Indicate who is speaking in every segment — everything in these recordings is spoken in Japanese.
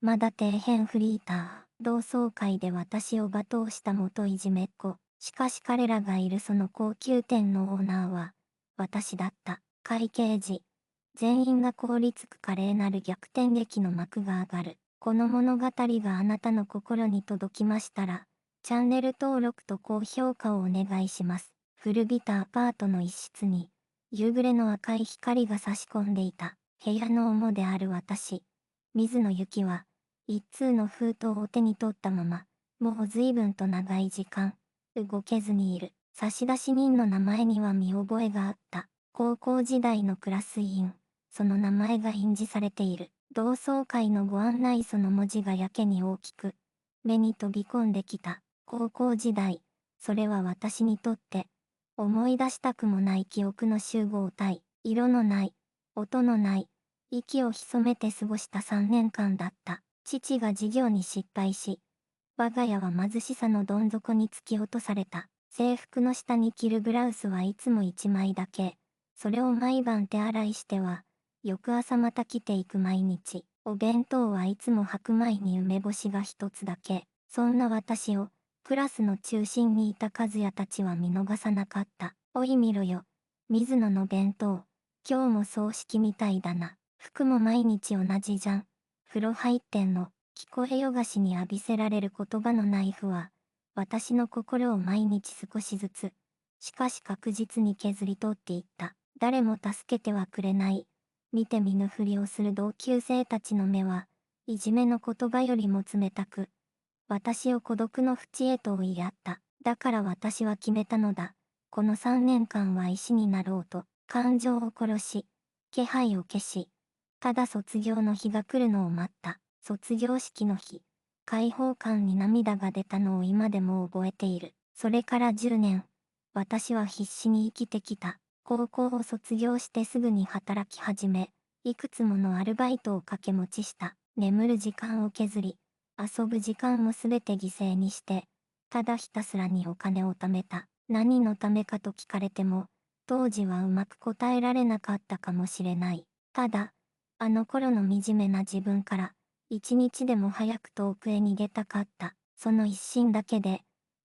Speaker 1: まだ底辺フリーター。同窓会で私を罵倒した元いじめっ子。しかし彼らがいるその高級店のオーナーは、私だった。会計時。全員が凍りつく華麗なる逆転劇の幕が上がる。この物語があなたの心に届きましたら、チャンネル登録と高評価をお願いします。古びたアパートの一室に、夕暮れの赤い光が差し込んでいた。部屋の主である私。水野ゆきは、一通の封筒を手に取ったまま、もう随分と長い時間、動けずにいる。差出人の名前には見覚えがあった。高校時代のクラス委員。その名前が印字されている。同窓会のご案内その文字がやけに大きく、目に飛び込んできた。高校時代、それは私にとって、思い出したくもない記憶の集合体。色のない、音のない、息を潜めて過ごした3年間だった。父が事業に失敗し、我が家は貧しさのどん底に突き落とされた。制服の下に着るブラウスはいつも1枚だけ。それを毎晩手洗いしては、翌朝また着ていく毎日。お弁当はいつも白米に梅干しが一つだけ。そんな私を、クラスの中心にいた和也たちは見逃さなかった。おい見ろよ。水野の弁当。今日も葬式みたいだな。服も毎日同じじゃん。風呂入ってんの。聞こえよがしに浴びせられる言葉のナイフは、私の心を毎日少しずつ、しかし確実に削り取っていった。誰も助けてはくれない。見て見ぬふりをする同級生たちの目は、いじめの言葉よりも冷たく、私を孤独の淵へと追いやった。だから私は決めたのだ。この3年間は石になろうと、感情を殺し、気配を消し、ただ卒業の日が来るのを待った。卒業式の日、解放感に涙が出たのを今でも覚えている。それから10年、私は必死に生きてきた。高校を卒業してすぐに働き始め、いくつものアルバイトを掛け持ちした。眠る時間を削り、遊ぶ時間もすべて犠牲にして、ただひたすらにお金を貯めた。何のためかと聞かれても、当時はうまく答えられなかったかもしれない。ただ、あの頃の惨めな自分から、一日でも早く遠くへ逃げたかった。その一心だけで、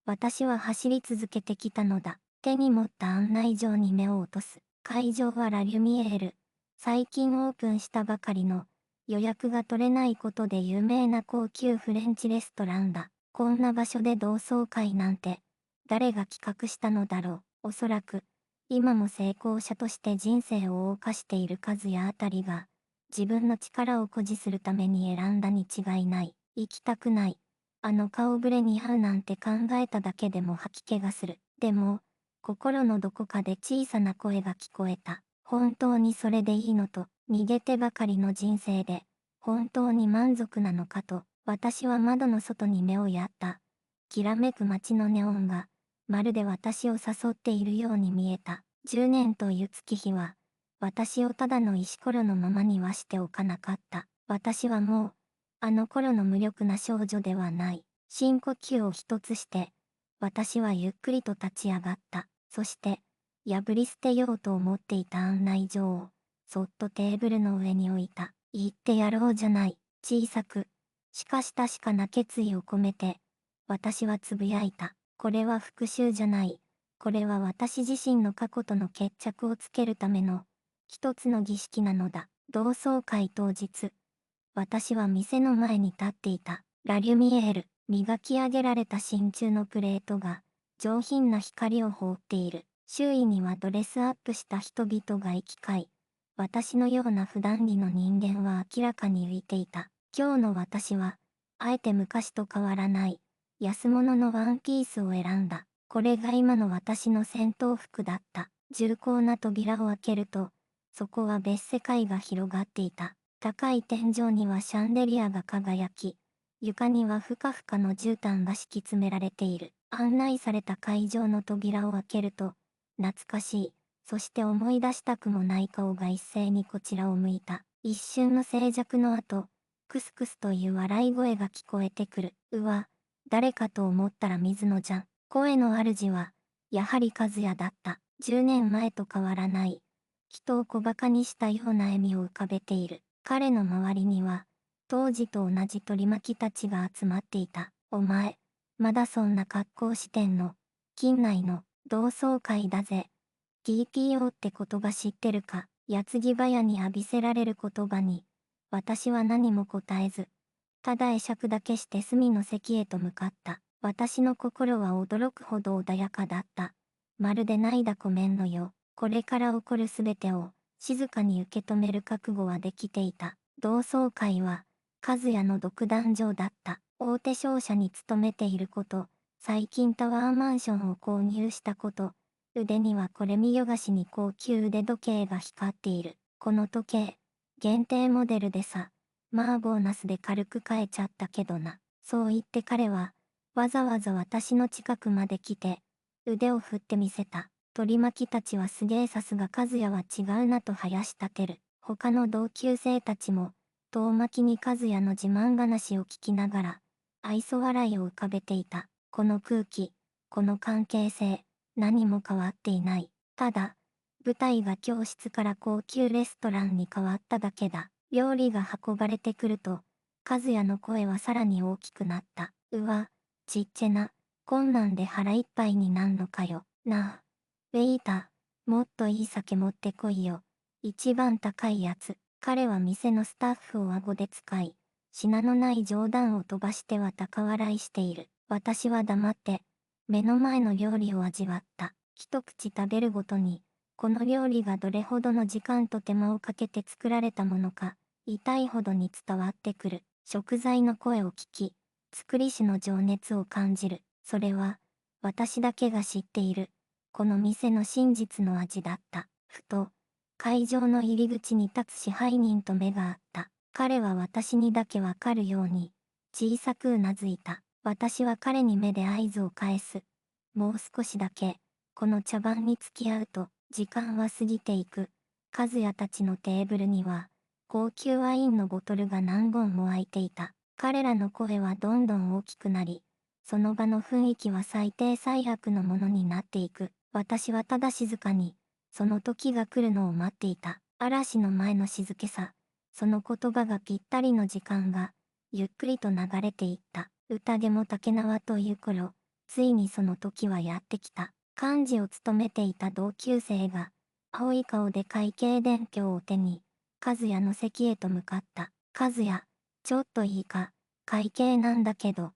Speaker 1: 私は走り続けてきたのだ。手に持った案内状に目を落とす。会場はラ・リュミエール。最近オープンしたばかりの、予約が取れないことで有名な高級フレンチレストランだ。こんな場所で同窓会なんて、誰が企画したのだろう。おそらく、今も成功者として人生を謳歌している数やあたりが、自分の力を誇示するために選んだに違いない。行きたくない。あの顔ぶれに会うなんて考えただけでも吐き気がする。でも、心のどこかで小さな声が聞こえた。本当にそれでいいのと、逃げてばかりの人生で、本当に満足なのかと、私は窓の外に目をやった。きらめく街のネオンが、まるで私を誘っているように見えた。10年という月日は、私をただの石ころのままにはしておかなかった。私はもう、あの頃の無力な少女ではない。深呼吸を一つして、私はゆっくりと立ち上がった。そして、破り捨てようと思っていた案内状を、そっとテーブルの上に置いた。言ってやろうじゃない。小さく、しかし確かな決意を込めて、私はつぶやいた。これは復讐じゃない。これは私自身の過去との決着をつけるための、一つの儀式なのだ。同窓会当日。私は店の前に立っていた。ラ・リュミエール。磨き上げられた真鍮のプレートが、上品な光を放っている。周囲にはドレスアップした人々が行き交い、私のような普段着の人間は明らかに浮いていた。今日の私は、あえて昔と変わらない、安物のワンピースを選んだ。これが今の私の戦闘服だった。重厚な扉を開けると、そこは別世界が広がっていた。高い天井にはシャンデリアが輝き、床にはふかふかの絨毯が敷き詰められている。案内された会場の扉を開けると、懐かしい、そして思い出したくもない顔が一斉にこちらを向いた。一瞬の静寂の後、クスクスという笑い声が聞こえてくる。うわ、誰かと思ったら水野じゃん。声の主は、やはり和也だった。10年前と変わらない。人を小馬鹿にしたような笑みを浮かべている。彼の周りには、当時と同じ取り巻きたちが集まっていた。お前、まだそんな格好してんの？近内の同窓会だぜ。TPO って言葉知ってるか？矢継ぎ早に浴びせられる言葉に、私は何も答えず、ただ会釈だけして隅の席へと向かった。私の心は驚くほど穏やかだった。まるで涙こめんのよ。これから起こるすべてを静かに受け止める覚悟はできていた。同窓会は、和也の独壇場だった。大手商社に勤めていること、最近タワーマンションを購入したこと、腕にはこれ見よがしに高級腕時計が光っている。この時計、限定モデルでさ、まあボーナスで軽く買えちゃったけどな。そう言って彼は、わざわざ私の近くまで来て、腕を振ってみせた。取り巻きたちはすげえさすが和也は違うなと林立てる。他の同級生たちも、遠巻きに和也の自慢話を聞きながら、愛想笑いを浮かべていた。この空気、この関係性、何も変わっていない。ただ、舞台が教室から高級レストランに変わっただけだ。料理が運ばれてくると、和也の声はさらに大きくなった。うわ、ちっちゃな、こんなんで腹いっぱいになんのかよ。なあ、ウェイター、もっといい酒持ってこいよ。一番高いやつ。彼は店のスタッフを顎で使い、品のない冗談を飛ばしては高笑いしている。私は黙って、目の前の料理を味わった。一口食べるごとに、この料理がどれほどの時間と手間をかけて作られたものか、痛いほどに伝わってくる。食材の声を聞き、作り師の情熱を感じる。それは、私だけが知っている。この店の真実の味だった。ふと、会場の入り口に立つ支配人と目が合った。彼は私にだけわかるように、小さくうなずいた。私は彼に目で合図を返す。もう少しだけ、この茶番に付き合うと、時間は過ぎていく。和也たちのテーブルには、高級ワインのボトルが何本も開いていた。彼らの声はどんどん大きくなり、その場の雰囲気は最低最悪のものになっていく。私はただ静かに、その時が来るのを待っていた。嵐の前の静けさ、その言葉がぴったりの時間が、ゆっくりと流れていった。宴も竹縄という頃、ついにその時はやってきた。幹事を務めていた同級生が、青い顔で会計伝票を手に、和也の席へと向かった。和也、ちょっといいか、会計なんだけど、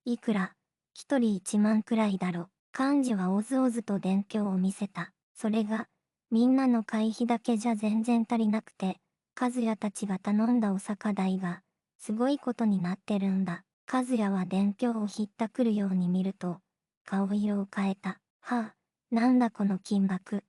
Speaker 1: いくら、一人1万くらいだろ。幹事はおずおずと伝票を見せた。それが、みんなの会費だけじゃ全然足りなくて、和也たちが頼んだお酒代が、すごいことになってるんだ。和也は伝票をひったくるように見ると、顔色を変えた。はあ、なんだこの金額。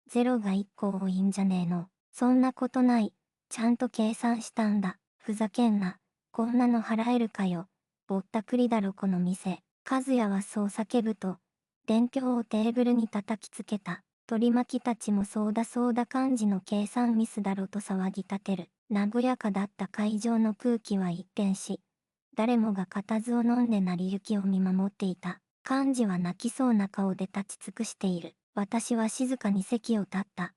Speaker 1: ゼロが1個多いんじゃねえの。そんなことない。ちゃんと計算したんだ。ふざけんな。こんなの払えるかよ。ぼったくりだろこの店。和也はそう叫ぶと、伝票をテーブルに叩きつけた。取り巻きたちもそうだそうだ幹事の計算ミスだろと騒ぎ立てる。和やかだった会場の空気は一変し、誰もが固唾を飲んで成り行きを見守っていた。幹事は泣きそうな顔で立ち尽くしている。私は静かに席を立った。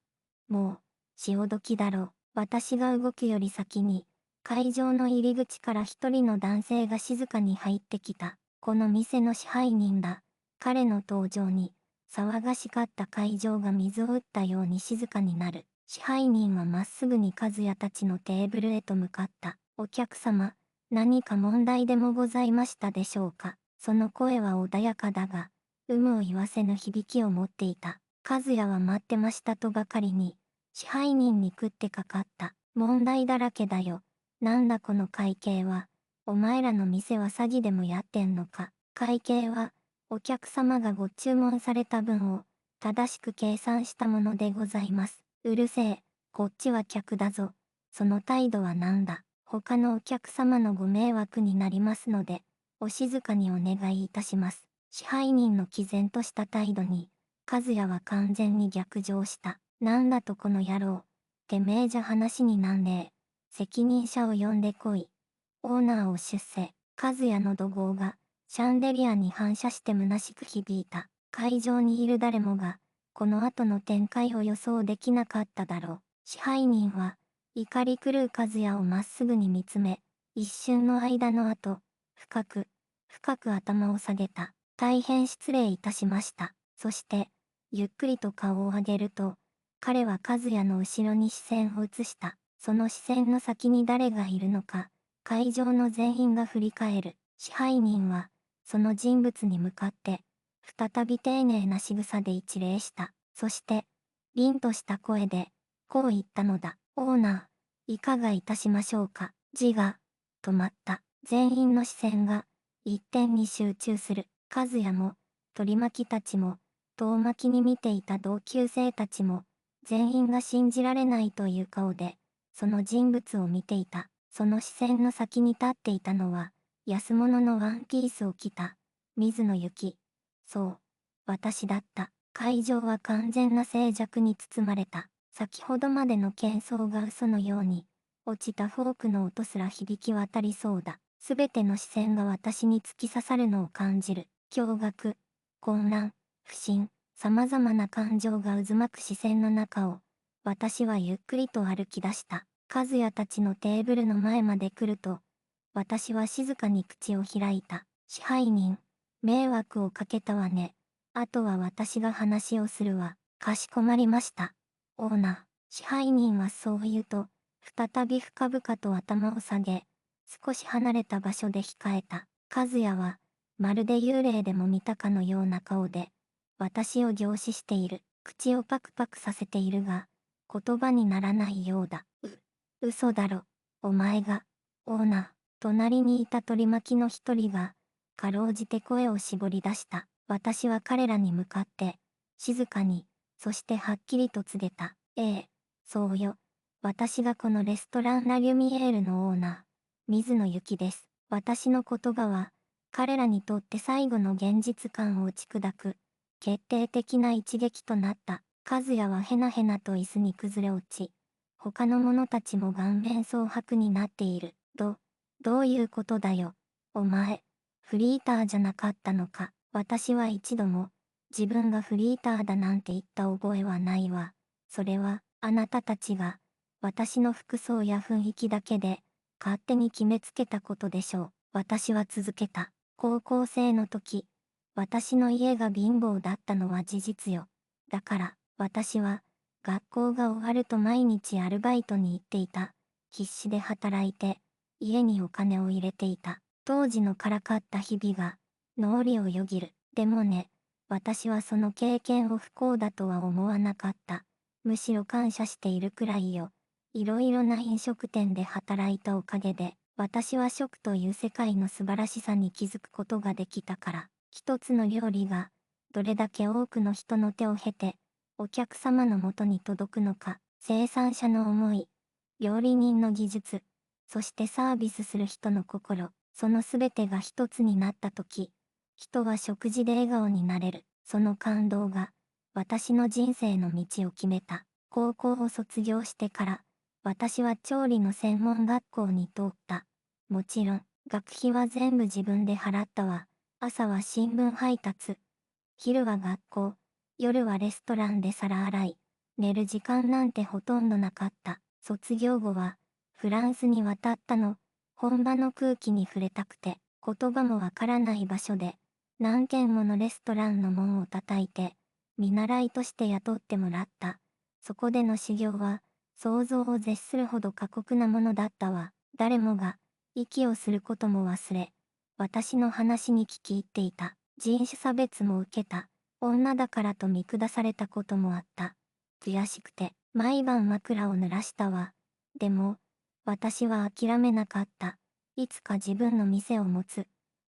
Speaker 1: もう、潮時だろう。私が動くより先に、会場の入り口から一人の男性が静かに入ってきた。この店の支配人だ。彼の登場に、騒がしかった会場が水を打ったように静かになる。支配人はまっすぐに和也たちのテーブルへと向かった。お客様、何か問題でもございましたでしょうか。その声は穏やかだが、有無を言わせぬ響きを持っていた。和也は待ってましたとばかりに、支配人に食ってかかった。問題だらけだよ。なんだこの会計は。お前らの店は詐欺でもやってんのか。会計は、お客様がご注文された分を、正しく計算したものでございます。うるせえ、こっちは客だぞ。その態度はなんだ。他のお客様のご迷惑になりますので、お静かにお願いいたします。支配人の毅然とした態度に、和也は完全に逆上した。なんだとこの野郎。てめえじゃ話になんねえ。責任者を呼んでこい。オーナーを出世。和也の怒号が、シャンデリアに反射して虚しく響いた。会場にいる誰もが、この後の展開を予想できなかっただろう。支配人は、怒り狂う和也をまっすぐに見つめ、一瞬の間の後、深く、深く頭を下げた。大変失礼いたしました。そして、ゆっくりと顔を上げると、彼は和也の後ろに視線を移した。その視線の先に誰がいるのか、会場の全員が振り返る。支配人は、その人物に向かって、再び丁寧な仕草で一礼した。そして、凛とした声で、こう言ったのだ。オーナー、いかがいたしましょうか。字が、止まった。全員の視線が、一点に集中する。和也も、取り巻きたちも、遠巻きに見ていた同級生たちも、全員が信じられないという顔で、その人物を見ていた。その視線の先に立っていたのは、安物のワンピースを着た、水野ゆき。そう、私だった。会場は完全な静寂に包まれた。先ほどまでの喧騒が嘘のように、落ちたフォークの音すら響き渡りそうだ。すべての視線が私に突き刺さるのを感じる。驚愕、混乱、不審、様々な感情が渦巻く視線の中を、私はゆっくりと歩き出した。和也たちのテーブルの前まで来ると、私は静かに口を開いた。支配人、迷惑をかけたわね。あとは私が話をするわ。かしこまりました。オーナー、支配人はそう言うと、再び深々と頭を下げ、少し離れた場所で控えた。和也は、まるで幽霊でも見たかのような顔で、私を凝視している。口をパクパクさせているが、言葉にならないようだ。嘘だろ。お前が、オーナー。隣にいた取り巻きの一人が、かろうじて声を絞り出した。私は彼らに向かって、静かに、そしてはっきりと告げた。ええ、そうよ。私がこのレストランラリュミエールのオーナー、水野ゆきです。私の言葉は、彼らにとって最後の現実感を打ち砕く、決定的な一撃となった。和也はへなへなと椅子に崩れ落ち、他の者たちも顔面蒼白になっている。どういうことだよ。お前、フリーターじゃなかったのか。私は一度も、自分がフリーターだなんて言った覚えはないわ。それは、あなたたちが、私の服装や雰囲気だけで、勝手に決めつけたことでしょう。私は続けた。高校生の時、私の家が貧乏だったのは事実よ。だから、私は、学校が終わると毎日アルバイトに行っていた。必死で働いて、家にお金を入れていた。当時のからかった日々が、脳裏をよぎる。でもね、私はその経験を不幸だとは思わなかった。むしろ感謝しているくらいよ。いろいろな飲食店で働いたおかげで、私は食という世界の素晴らしさに気づくことができたから、一つの料理が、どれだけ多くの人の手を経て、お客様のもとに届くのか、生産者の思い、料理人の技術、そしてサービスする人の心、そのすべてが一つになったとき、人は食事で笑顔になれる。その感動が、私の人生の道を決めた。高校を卒業してから、私は調理の専門学校に通った。もちろん、学費は全部自分で払ったわ。朝は新聞配達。昼は学校。夜はレストランで皿洗い。寝る時間なんてほとんどなかった。卒業後は、フランスに渡ったの。本場の空気に触れたくて、言葉もわからない場所で、何軒ものレストランの門を叩いて、見習いとして雇ってもらった。そこでの修行は、想像を絶するほど過酷なものだったわ。誰もが、息をすることも忘れ、私の話に聞き入っていた。人種差別も受けた。女だからと見下されたこともあった。悔しくて、毎晩枕を濡らしたわ。でも、私は諦めなかった。いつか自分の店を持つ。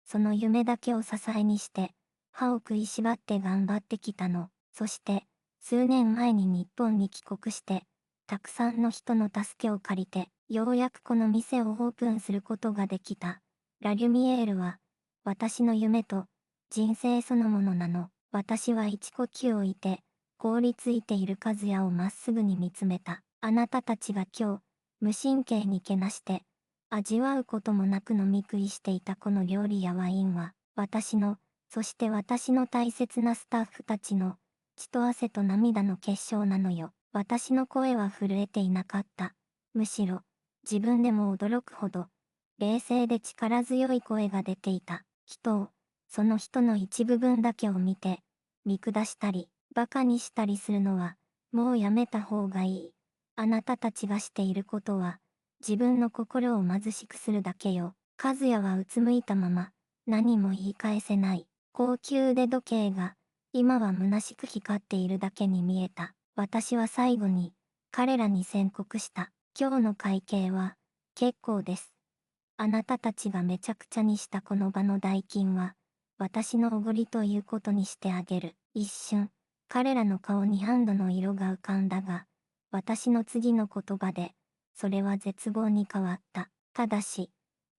Speaker 1: その夢だけを支えにして、歯を食いしばって頑張ってきたの。そして、数年前に日本に帰国して、たくさんの人の助けを借りて、ようやくこの店をオープンすることができた。ラリュミエールは、私の夢と、人生そのものなの。私は一呼吸置いて、凍りついている和也をまっすぐに見つめた。あなたたちが今日、無神経にけなして、味わうこともなく飲み食いしていたこの料理やワインは、私の、そして私の大切なスタッフたちの、血と汗と涙の結晶なのよ。私の声は震えていなかった。むしろ、自分でも驚くほど、冷静で力強い声が出ていた。人を、その人の一部分だけを見て、見下したり、馬鹿にしたりするのは、もうやめた方がいい。あなたたちがしていることは、自分の心を貧しくするだけよ。和也はうつむいたまま、何も言い返せない。高級腕時計が、今は虚しく光っているだけに見えた。私は最後に、彼らに宣告した。今日の会計は、結構です。あなたたちがめちゃくちゃにしたこの場の代金は、私のおごりということにしてあげる。一瞬、彼らの顔に安堵の色が浮かんだが、私の次の言葉で、それは絶望に変わった。ただし、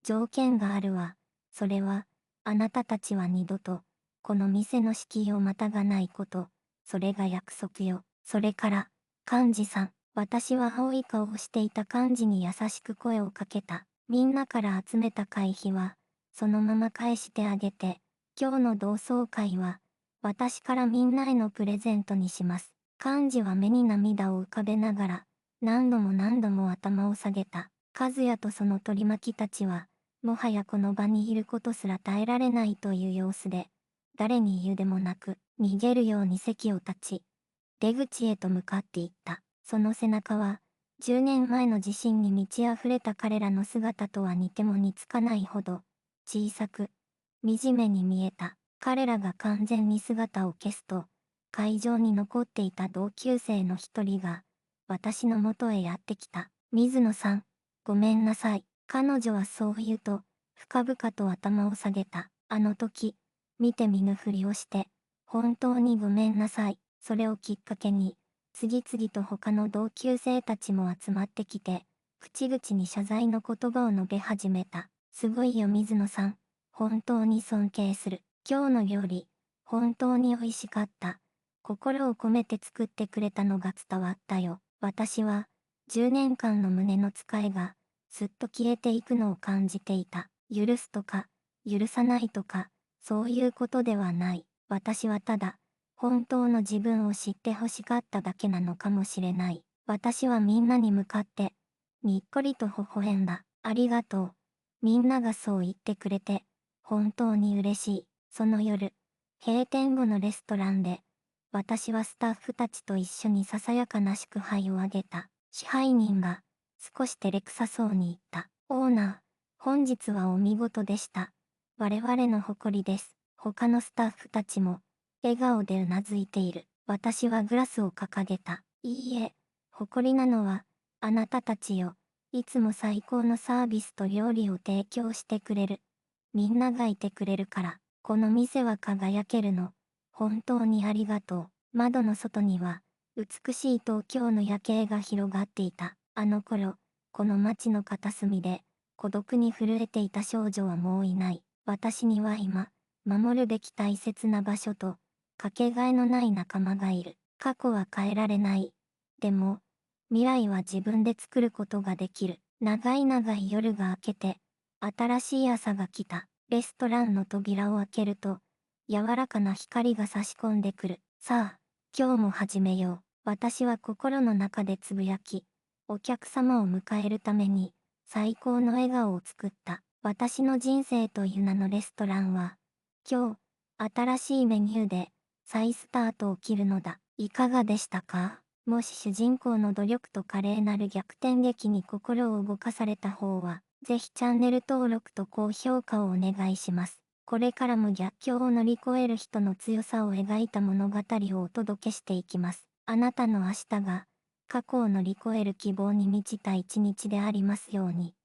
Speaker 1: 条件があるわ。それは、あなたたちは二度と、この店の敷居をまたがないこと。それが約束よ。それから、幹事さん。私は青い顔をしていた幹事に優しく声をかけた。みんなから集めた会費は、そのまま返してあげて、今日の同窓会は、私からみんなへのプレゼントにします。幹事は目に涙を浮かべながら、何度も何度も頭を下げた。和也とその取り巻きたちは、もはやこの場にいることすら耐えられないという様子で、誰に言うでもなく、逃げるように席を立ち、出口へと向かっていった。その背中は、10年前の地震に満ち溢れた彼らの姿とは似ても似つかないほど、小さく、惨めに見えた。彼らが完全に姿を消すと、会場に残っていた同級生の一人が、私の元へやってきた。水野さん、ごめんなさい。彼女はそう言うと、深々と頭を下げた。あの時、見て見ぬふりをして、本当にごめんなさい。それをきっかけに、次々と他の同級生たちも集まってきて、口々に謝罪の言葉を述べ始めた。すごいよ水野さん。本当に尊敬する。今日の料理、本当に美味しかった。心を込めて作ってくれたのが伝わったよ。私は、10年間の胸の使いが、すっと消えていくのを感じていた。許すとか、許さないとか、そういうことではない。私はただ、本当の自分を知って欲しかっただけなのかもしれない。私はみんなに向かって、にっこりと微笑んだ。ありがとう。みんながそう言ってくれて、本当に嬉しい。その夜、閉店後のレストランで、私はスタッフたちと一緒にささやかな祝杯をあげた。支配人が、少し照れくさそうに言った。オーナー、本日はお見事でした。我々の誇りです。他のスタッフたちも、笑顔でうなずいている。私はグラスを掲げた。いいえ、誇りなのは、あなたたちよ。いつも最高のサービスと料理を提供してくれる。みんながいてくれるから、この店は輝けるの。本当にありがとう。窓の外には、美しい東京の夜景が広がっていた。あの頃、この街の片隅で、孤独に震えていた少女はもういない。私には今、守るべき大切な場所と、かけがえのない仲間がいる。過去は変えられない。でも、未来は自分で作ることができる。長い長い夜が明けて、新しい朝が来た。レストランの扉を開けると、柔らかな光が差し込んでくる。さあ、今日も始めよう。私は心の中でつぶやき、お客様を迎えるために、最高の笑顔を作った。私の人生という名のレストランは、今日、新しいメニューで、再スタートを切るのだ。いかがでしたか？もし主人公の努力と華麗なる逆転劇に心を動かされた方は、ぜひチャンネル登録と高評価をお願いします。これからも逆境を乗り越える人の強さを描いた物語をお届けしていきます。あなたの明日が、過去を乗り越える希望に満ちた一日でありますように。